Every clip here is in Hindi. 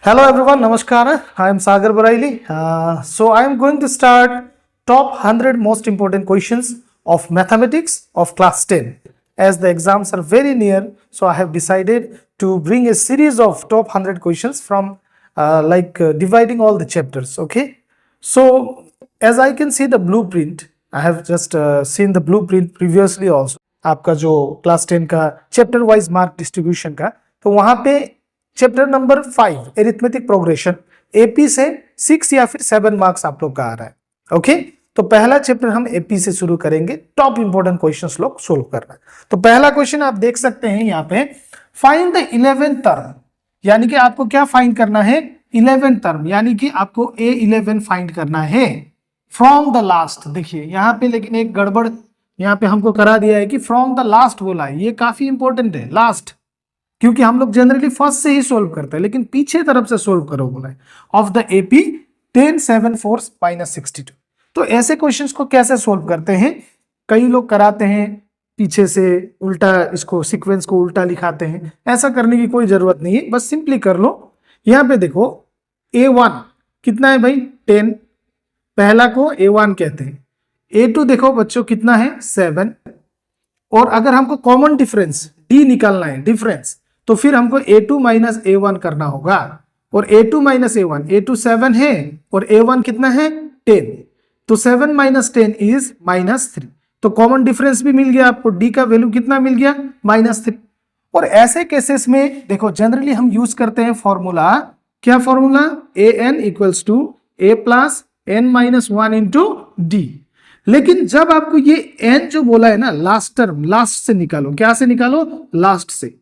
Hello everyone, Namaskar. I am Sagar Baraili. So I am going to start top 100 most important questions of mathematics of class 10. As the exams are very near, so I have decided to bring a series of top 100 questions from dividing all the chapters. Okay. So as I can see the blueprint, I have just seen the blueprint previously also. आपका जो क्लास 10 का चैप्टर वाइज मार्क डिस्ट्रीब्यूशन का, तो वहां पे chapter number 5 arithmetic progression AP से 6 या फिर 7 मार्क्स आप लोग का आ रहा है। ओके, तो पहला चैप्टर हम एपी से शुरू करेंगे, टॉप इंपोर्टेंट क्वेश्चंस लोग सोल्व करना है। तो पहला क्वेश्चन आप देख सकते हैं यहाँ पे, फाइंड द 11th टर्म, यानी कि आपको क्या फाइंड करना है, 11th टर्म, यानी कि आपको A11 फाइंड करना है फ्रॉम द लास्ट। देखिए यहाँ पे लेकिन एक गड़बड़ यहाँ पे हमको करा दिया है कि फ्रॉम द लास्ट बोला है, ये काफी इंपॉर्टेंट है लास्ट, क्योंकि हम लोग जनरली फर्स्ट से ही सोल्व करते हैं, लेकिन पीछे तरफ से सोल्व करो बोला है। Of the AP 10 7 4 -62। तो ऐसे क्वेश्चंस को कैसे सोल्व करते हैं, कई लोग कराते हैं पीछे से उल्टा, इसको सीक्वेंस को उल्टा लिखाते हैं। ऐसा करने की कोई जरूरत नहीं है, बस सिंपली कर लो। यहाँ पे देखो A1 कितना है भाई 10, पहला को A1 कहते हैं। A2 देखो बच्चों कितना है 7, और अगर हमको कॉमन डिफरेंस D निकालना है डिफरेंस, तो फिर हमको A2 माइनस A1 करना होगा। और A2 माइनस A1, A2 7 है और A1 कितना है 10, तो 7 माइनस 10 इज -3। तो कॉमन डिफरेंस भी मिल गया आपको, D का वैल्यू कितना मिल गया -3। और ऐसे केसेस में देखो जनरली हम यूज करते हैं फॉर्मूला, क्या formula, an equals to a plus n minus 1 into d. लेकिन जब आपको ये n जो बोला है ना लास्ट टर्म, लास्ट से निकालो, क्या से निकालो, लास्ट से।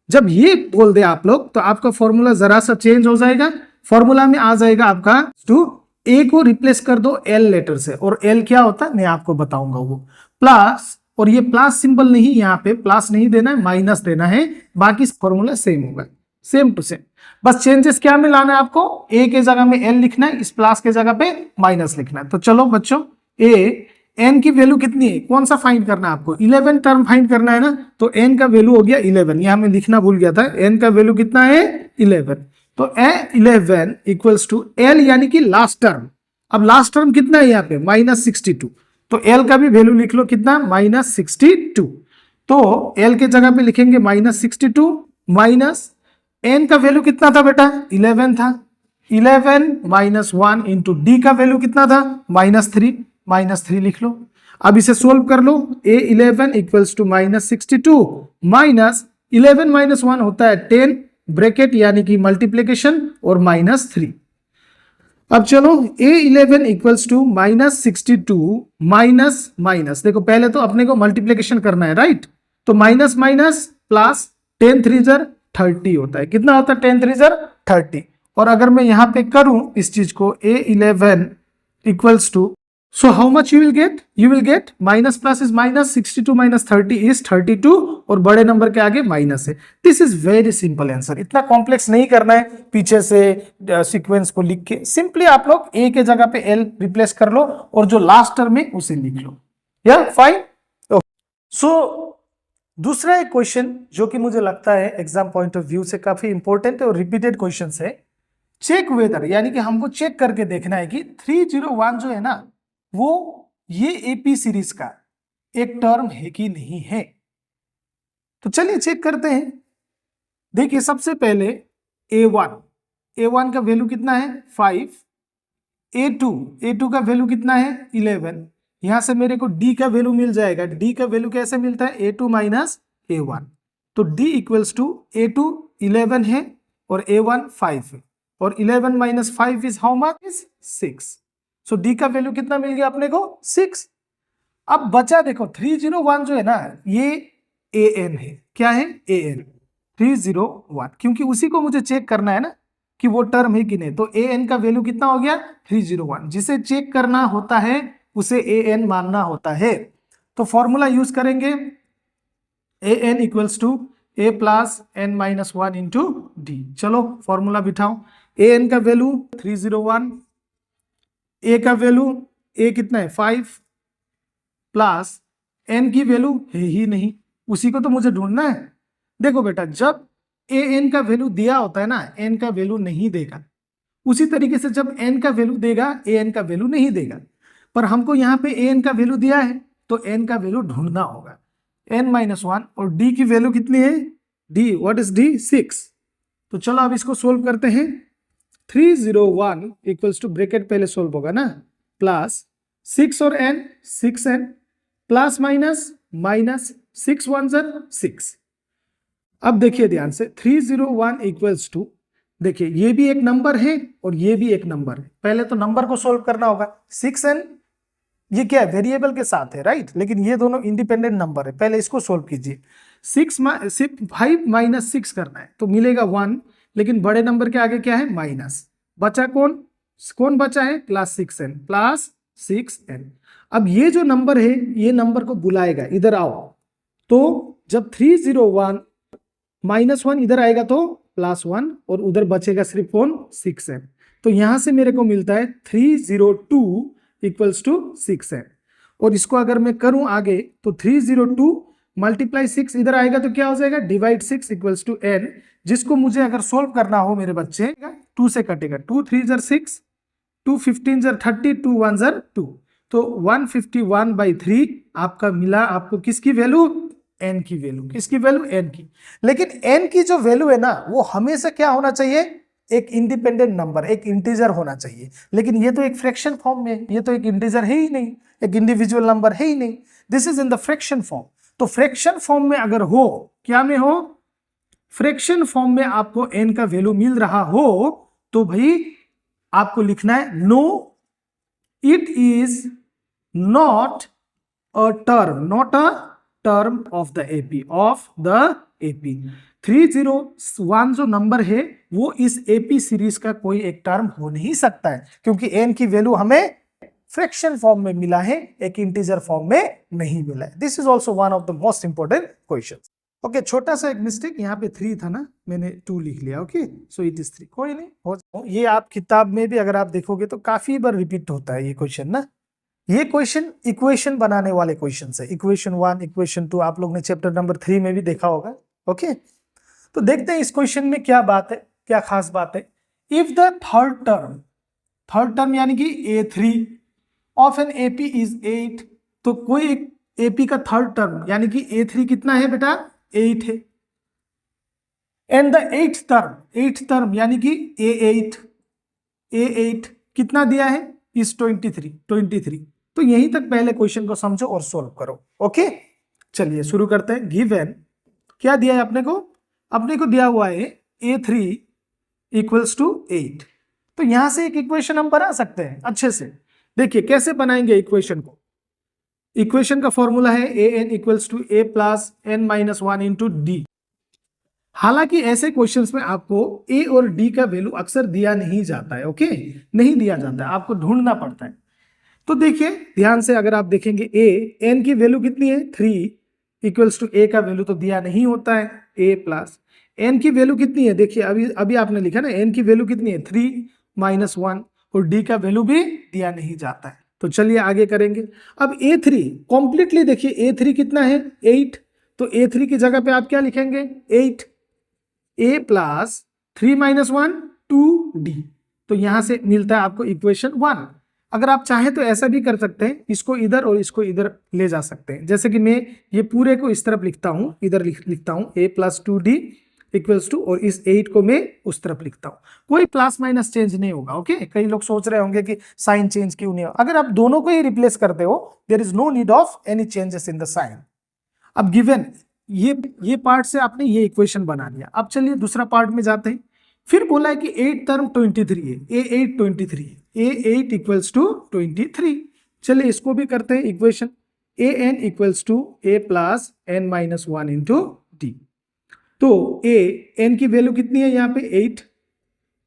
जब ये बोल दे आप लोग तो आपका फॉर्मूला जरा सा चेंज हो जाएगा। फॉर्मूला में आ जाएगा आपका टू a को रिप्लेस कर दो l लेटर से, और l क्या होता है मैं आपको बताऊंगा, वो प्लस, और ये प्लस सिंबल नहीं, यहाँ पे प्लस नहीं देना है, माइनस देना है। बाकी फॉर्मूला सेम होगा, सेम टू सेम। बस चेंजेस क्या में लाना है आपको, a के जगह में l लिखना है, इस प्लस के जगह पे माइनस लिखना है। तो चलो बच्चों, n की वैल्यू कितनी है, कौन सा फाइंड करना है आपको, 11 टर्म फाइंड करना है ना, तो n का वैल्यू हो गया 11। यहां में लिखना भूल गया था, n का वैल्यू कितना है 11। तो 11 इक्वल्स टू l यानी कि लास्ट टर्म। अब लास्ट टर्म कितना है यहाँ पे -62, तो l का भी वैल्यू लिख लो कितना -62। तो l के जगह पे लिखेंगे -62 माइनस n का वैल्यू कितना था बेटा 11 था, 11 माइनस 1 इंटू डी का वैल्यू कितना था -3 लिख लो। अब इसे सोल्व कर लो, A11 equals to -62 minus 11 minus 1 होता है 10, ब्रैकेट यानी कि मल्टीप्लीकेशन, और -3। अब चलो A11 equals to -62 minus minus, देखो पहले तो अपने को मल्टीप्लीकेशन करना है राइट, तो माइनस माइनस प्लस 10 3 30 होता है, कितना होता है 10 3 30। और अगर मैं यहां पे करूं इस चीज को, A11 equals to, so how much you will get minus plus is minus, 62 minus 30 is 32, और बड़े नंबर के आगे माइनस है। This is very simple answer, इतना कॉम्प्लेक्स नहीं करना है पीछे से सीक्वेंस को लिख के, सिंपली आप लोग a के जगह पे l रिप्लेस कर लो और जो लास्ट टर्म है उसे लिख लो, या फाइन। सो दूसरा एक क्वेश्चन जो कि मुझे लगता है एग्जाम पॉइंट ऑफ व्यू से काफी इंपॉर्टेंट है और रिपीटेड क्वेश्चन है, चेक वेदर, यानी कि हमको चेक करके देखना है कि 301 जो है ना, वो ये एपी सीरीज का एक टर्म है कि नहीं है। तो चलिए चेक करते हैं। देखिए सबसे पहले A1 का वैल्यू कितना है 5, A2 का वैल्यू कितना है 11। यहां से मेरे को D का वैल्यू मिल जाएगा, D का वैल्यू कैसे मिलता है A2 माइनस A1, तो D इक्वल्स टू A2 11 है और A1 5 है, और 11 minus 5 is how much, is 6। So D का वैल्यू कितना मिल गया अपने को 6। अब बचा देखो 301 जो है ना, ये an है, क्या है an 301, क्योंकि उसी को मुझे चेक करना है ना कि वो टर्म है कि नहीं। तो an का वैल्यू कितना हो गया 301, जिसे चेक करना होता है उसे an मानना होता है। तो फॉर्मूला यूज करेंगे, an equals to a plus n minus 1 into d. चलो फॉर्मूला बिठाओ, an का वैल्यू 301, ए का वैल्यू ए कितना है 5, प्लस एन की वैल्यू है ही नहीं, उसी को तो मुझे ढूंढना है। देखो बेटा जब ए एन का वैल्यू दिया होता है ना, एन का वैल्यू नहीं देगा। उसी तरीके से जब एन का वैल्यू देगा, ए एन का वैल्यू नहीं देगा। पर हमको यहाँ पे ए एन का वैल्यू दिया है तो एन का वैल्यू ढूंढना होगा, n-1। और डी की वैल्यू कितनी है, डी, व्हाट इज डी, 6। तो चलो अब इसको सोल्व करते हैं। 301 इक्वल्स टू, ब्रैकेट पहले सोल्व होगा ना, प्लस 6 और n, 6n plus minus minus 6 1 6। अब देखिए ध्यान से, 301 इक्वल्स टू, देखिए ये भी एक नंबर है और ये भी एक नंबर है। पहले तो नंबर को सोल्व करना होगा। 6n ये क्या है, वेरिएबल के साथ है, राइट, लेकिन ये दोनों इंडिपेंडेंट नंबर है। पहले इसको सोल्व कीजिए। 5 माइनस 6 करना है तो मिलेगा 1, लेकिन बड़े नंबर के आगे क्या है, माइनस। बचा कौन, कौन बचा है, प्लस 6n, प्लस 6n। अब ये जो नंबर है ये नंबर को बुलाएगा, इधर आओ। तो जब 301 -1 इधर आएगा तो +1 और उधर बचेगा सिर्फ कौन, 6n। तो यहां से मेरे को मिलता है 302 इक्वल्स टू 6n। और इसको अगर मैं करूं आगे तो 302 मल्टीप्लाई 6 इधर आएगा तो क्या हो जाएगा, डिवाइड 6 इक्वल्स टू n। जिसको मुझे अगर सोल्व करना हो मेरे बच्चे, 2 से कटेगा, 2 3 6, 2 15 30, 2 1 2। तो 151/3 आपका मिला। आपको किसकी वैल्यू, n की वैल्यू। किसकी वैल्यू, n की। लेकिन n की जो वैल्यू है ना वो हमेशा क्या होना चाहिए, एक इंडिपेंडेंट नंबर, एक इंटीजर होना चाहिए। लेकिन ये तो एक फ्रैक्शन फॉर्म में, ये तो एक इंटीजर है ही नहीं, एक इंडिविजुअल नंबर है ही नहीं। This is in the fraction form. तो फ्रैक्शन फॉर्म में अगर हो, क्या में हो, फ्रैक्शन फॉर्म में आपको n का वैल्यू मिल रहा हो तो भाई आपको लिखना है, no it is not a term, not a term of the AP, of the AP. 301 जो नंबर है वो इस एपी सीरीज का कोई एक टर्म हो नहीं सकता है, क्योंकि n की वैल्यू हमें फ्रैक्शन फॉर्म में मिला है, एक इंटीजर फॉर्म में नहीं मिला है। This is also one of the most important question. Okay, छोटा सा एक मिस्टेक, यहाँ पे 3 था ना, मैंने 2 लिख लिया। ओके, सो इट इज 3, कोई नहीं, हो। ये आप किताब में भी अगर आप देखोगे तो काफी बार रिपीट होता है ये क्वेश्चन ना। ये क्वेश्चन इक्वेशन बनाने वाले क्वेश्चन है, इक्वेशन 1, इक्वेशन 2 आप लोग ने चैप्टर नंबर 3 में भी देखा होगा। ओके, तो देखते हैं इस क्वेश्चन में क्या बात है, क्या खास बात है। इफ द थर्ड टर्म यानी कि A3 of an AP is 8, तो कोई एक एपी का थर्ड टर्म यानी कि A3 कितना है बेटा, 8 है। एंड द एट्थ टर्म यानी कि A8 कितना दिया है, इज 23। तो यहीं तक पहले क्वेश्चन को समझो और सोल्व करो। ओके, चलिए शुरू करते हैं। गिवन क्या दिया है अपने को दिया हुआ है A3 इक्वल्स टू 8। तो यहां से एक इक्वेशन हम बना सकते हैं अच्छे से। देखिए कैसे बनाएंगे इक्वेशन को। इक्वेशन का फॉर्मूला है an equals to a plus n-1 into d. हालांकि ऐसे क्वेश्चंस में आपको a और d का वैल्यू अक्सर दिया नहीं जाता है। ओके, नहीं दिया जाता है, आपको ढूंढना पड़ता है। तो देखिए ध्यान से, अगर आप देखेंगे n की वैल्यू कितनी है, 3 इक्वल्स टू a का वैल्यू तो दिया नहीं होता है, a प्लस n की वैल्यू कितनी है, देखिए अभी आपने लिखा ना, n की वैल्यू कितनी है, 3 - 1, और d का वैल्यू भी दिया नहीं जाता है। तो चलिए आगे करेंगे। अब A3 कॉम्प्लीटली देखिए, A3 कितना है, 8। तो A3 की जगह पे आप क्या लिखेंगे, 8, a प्लस 3 - 1 2d। तो यहां से मिलता है आपको इक्वेशन 1। अगर आप चाहें तो ऐसा भी कर सकते हैं, इसको इधर और इसको इधर ले जा सकते हैं। जैसे कि मैं ये पूरे को इस तरफ लिखता हूं, इधर लिखता हूं a plus 2d equals to, और इस 8 को मैं उस तरफ लिखता हूं। कोई प्लस माइनस चेंज नहीं होगा। ओके, कई लोग सोच रहे होंगे कि साइन चेंज क्यों नहीं होगा। अगर आप दोनों को ही रिप्लेस करते हो, there is no need of any changes in the sign. अब गिवन ये पार्ट से आपने ये इक्वेशन बना लिया। अब चलिए दूसरा पार्ट में जाते हैं। फिर बोला है कि 8 टर्म 23 है, a8 23 है, a8 इक्वल्स टू 23। चलिए इसको भी करते हैं equation. an equals to a plus n-1 into d. तो n की वैल्यू कितनी है यहाँ पे, 8,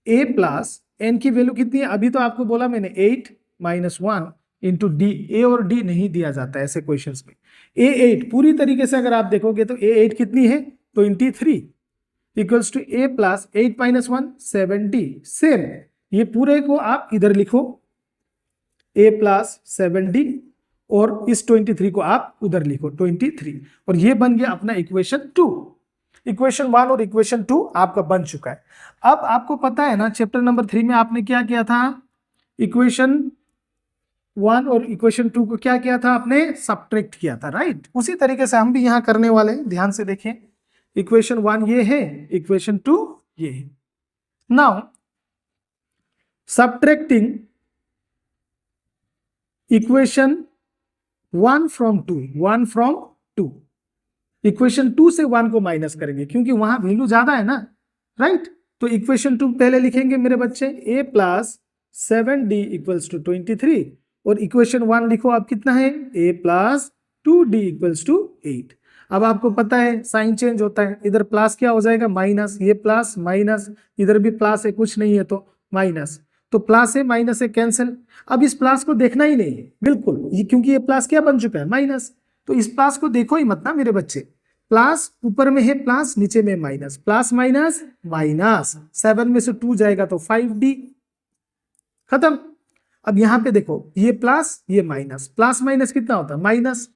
a प्लस n की वैल्यू कितनी है, अभी तो आपको बोला मैंने 8 - 1 इंटू डी। a और d नहीं दिया जाता ऐसे क्वेश्चंस में। a8 पूरी तरीके से अगर आप देखोगे तो a8 कितनी है, 23 equals to a plus 8 - 1 70। Same ये पूरे को आप इधर लिखो, a प्लस 70, और इस 23 को आप उधर लिखो 23, और ये बन गया अपना इक्वेशन 2। इक्वेशन 1 और इक्वेशन 2 आपका बन चुका है। अब आपको पता है ना चैप्टर नंबर 3 में आपने क्या किया था, इक्वेशन 1 और इक्वेशन 2 को क्या किया था, आपने सब्ट्रैक्ट किया था, राइट। उसी तरीके से हम भी यहां करने वाले हैं, ध्यान से देखें। इक्वेशन 1 ये है, इक्वेशन 2 ये है। Now subtracting equation 1 from 2, equation 2 से 1 को माइनस करेंगे क्योंकि वहां वैल्यू ज्यादा है ना, राइट। तो इक्वेशन 2 पहले लिखेंगे मेरे बच्चे, a plus 7d equals to 23, और इक्वेशन 1 लिखो आप कितना है, a plus 2d equals to 8। अब आपको पता है साइन चेंज होता है, इधर प्लस क्या हो जाएगा, माइनस, ये प्लस माइनस, इधर भी प्लस है, कुछ नहीं है तो माइनस, तो प्लस है माइनस है कैंसिल। अब इस प्लस को देखना ही नहीं है बिल्कुल, ये क्योंकि ये प्लस क्या बन चुका है, माइनस, तो इस प्लस को देखो ही मत ना मेरे बच्चे। प्लस ऊपर में है प्लस, नीचे में माइनस, प्लस माइनस माइनस, 7 में से 2 जाएगा तो 5d, खत्म। अब यहां पे देखो ये प्लस ये माइनस, प्लस माइनस कितना होता है, माइनस,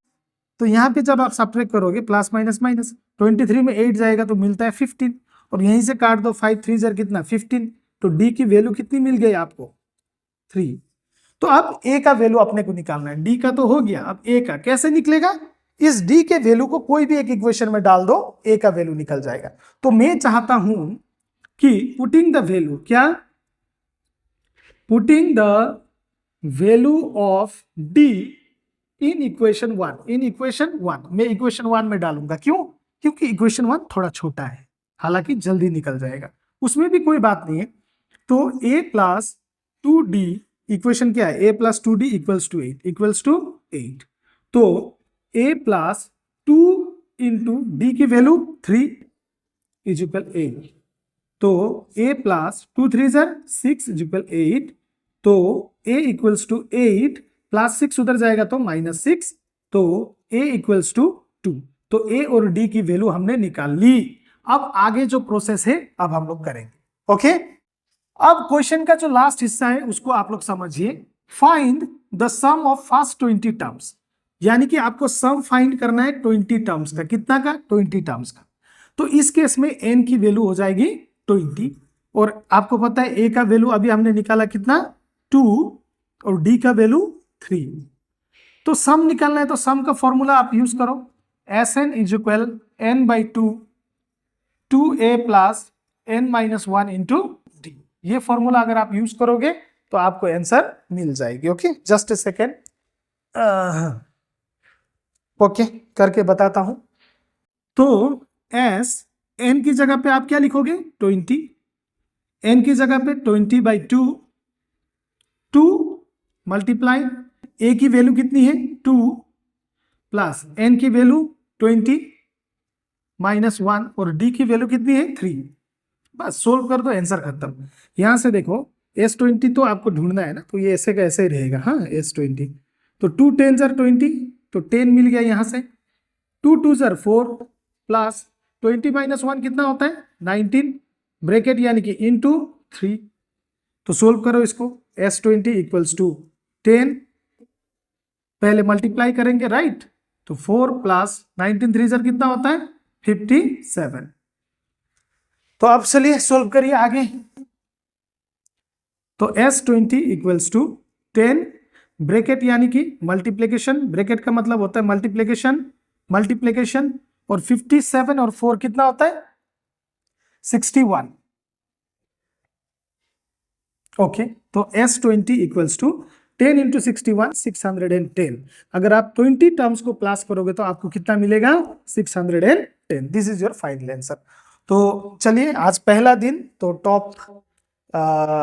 तो यहां पे जब आप सब्ट्रैक्ट करोगे प्लस माइनस माइनस, 23 में 8 जाएगा तो मिलता है 15, और यहीं से काट दो, 5 3 जार कितना 15, तो d की वैल्यू कितनी मिल गई आपको, 3। तो अब a का वैल्यू अपने को निकालना है, d का तो हो गया, अब a का कैसे निकलेगा, इस d के वैल्यू को कोई भी एक इक्वेशन में डाल दो, a का वैल्यू निकल जाएगा। तो मैं चाहता हूं कि पुटिंग द वैल्यू, क्या, putting the value of d in equation 1, in equation 1, मैं इक्वेशन 1 में डालूंगा, क्यों, क्योंकि इक्वेशन 1 थोड़ा छोटा है, हालांकि जल्दी निकल जाएगा, उसमें भी कोई बात नहीं है। तो a प्लस 2d इक्वेशन क्या है, a plus 2d equals to 8, equals to 8, तो a प्लस 2 इंटू डी की वैल्यू 3 इज इक्वल 8, तो a प्लस 2 3 जार 6 इज इक्वल 8, तो a इक्वल्स टू 8 प्लस 6 उधर जाएगा तो -6, तो a इक्वल्स टू 2, तो a और d की वैल्यू हमने निकाल ली। अब आगे जो प्रोसेस है अब हम लोग करेंगे, ओके। अब क्वेश्चन का जो लास्ट हिस्सा है उसको आप लोग समझिए, find the sum of first 20 terms, यानी कि आपको सम फाइंड करना है 20 टर्म्स का, कितना का, 20 टर्म्स का। तो इस केस में n की वैल्यू हो जाएगी 20, और आपको पता है a का वैल्यू अभी हमने निकाला कितना, 2, और d का वैल्यू 3। तो सम निकालना है तो सम का फॉर्मूला आप यूज करो, Sn is equal n/2 2a plus n-1 into d, ये फॉर्मूला अगर आप यूज करोगे तो आपको आंसर मिल जाएगी, okay. Just a second, okay करके बताता हूं। तो s n की जगह पे आप क्या लिखोगे, 20, n की जगह पे 20/2, 2 मल्टीप्लाई a की वैल्यू कितनी है 2, प्लस n की वैल्यू 20 -1, और d की वैल्यू कितनी है 3, बस सोल्व कर दो, आंसर खत्म। यहां से देखो S20 तो आपको ढूंढना है ना, तो ये ऐसे का ऐसे ही रहेगा, हाँ S20, तो 2 10 जार 20, तो 10 मिल गया यहां से, 2 2 जार 4, प्लस 20 -1 कितना होता है 19, ब्रैकेट यानी कि इंटू 3, तो सोल्व करो इसको, S20 इक्वल्स टू 10, पहले मल्टीप्लाई करेंगे, राइट, तो 4 प्लस 19 3 जार कितना होता है 57। तो अब चलिए सोल्व करिए आगे। तो S20 इक्वल्स टू 10, ब्रैकेट यानी कि मल्टीप्लिकेशन, ब्रैकेट का मतलब होता है मल्टीप्लिकेशन, और 57 और 4 कितना होता है 61, ओके। तो S20 इक्वल्स टू 10 इंटू 61 610, अगर आप 20 टर्म्स को प्लस करोगे तो आपको कितना मिलेगा 610, this is your final answer. तो चलिए आज पहला दिन, तो टॉप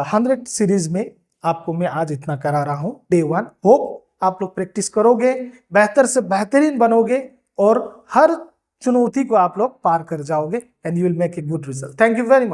100 सीरीज में आपको मैं आज इतना करा रहा हूं, डे 1। होप आप लोग प्रैक्टिस करोगे, बेहतर से बेहतरीन बनोगे, और हर चुनौती को आप लोग पार कर जाओगे, and you will make a good result. Thank you very much.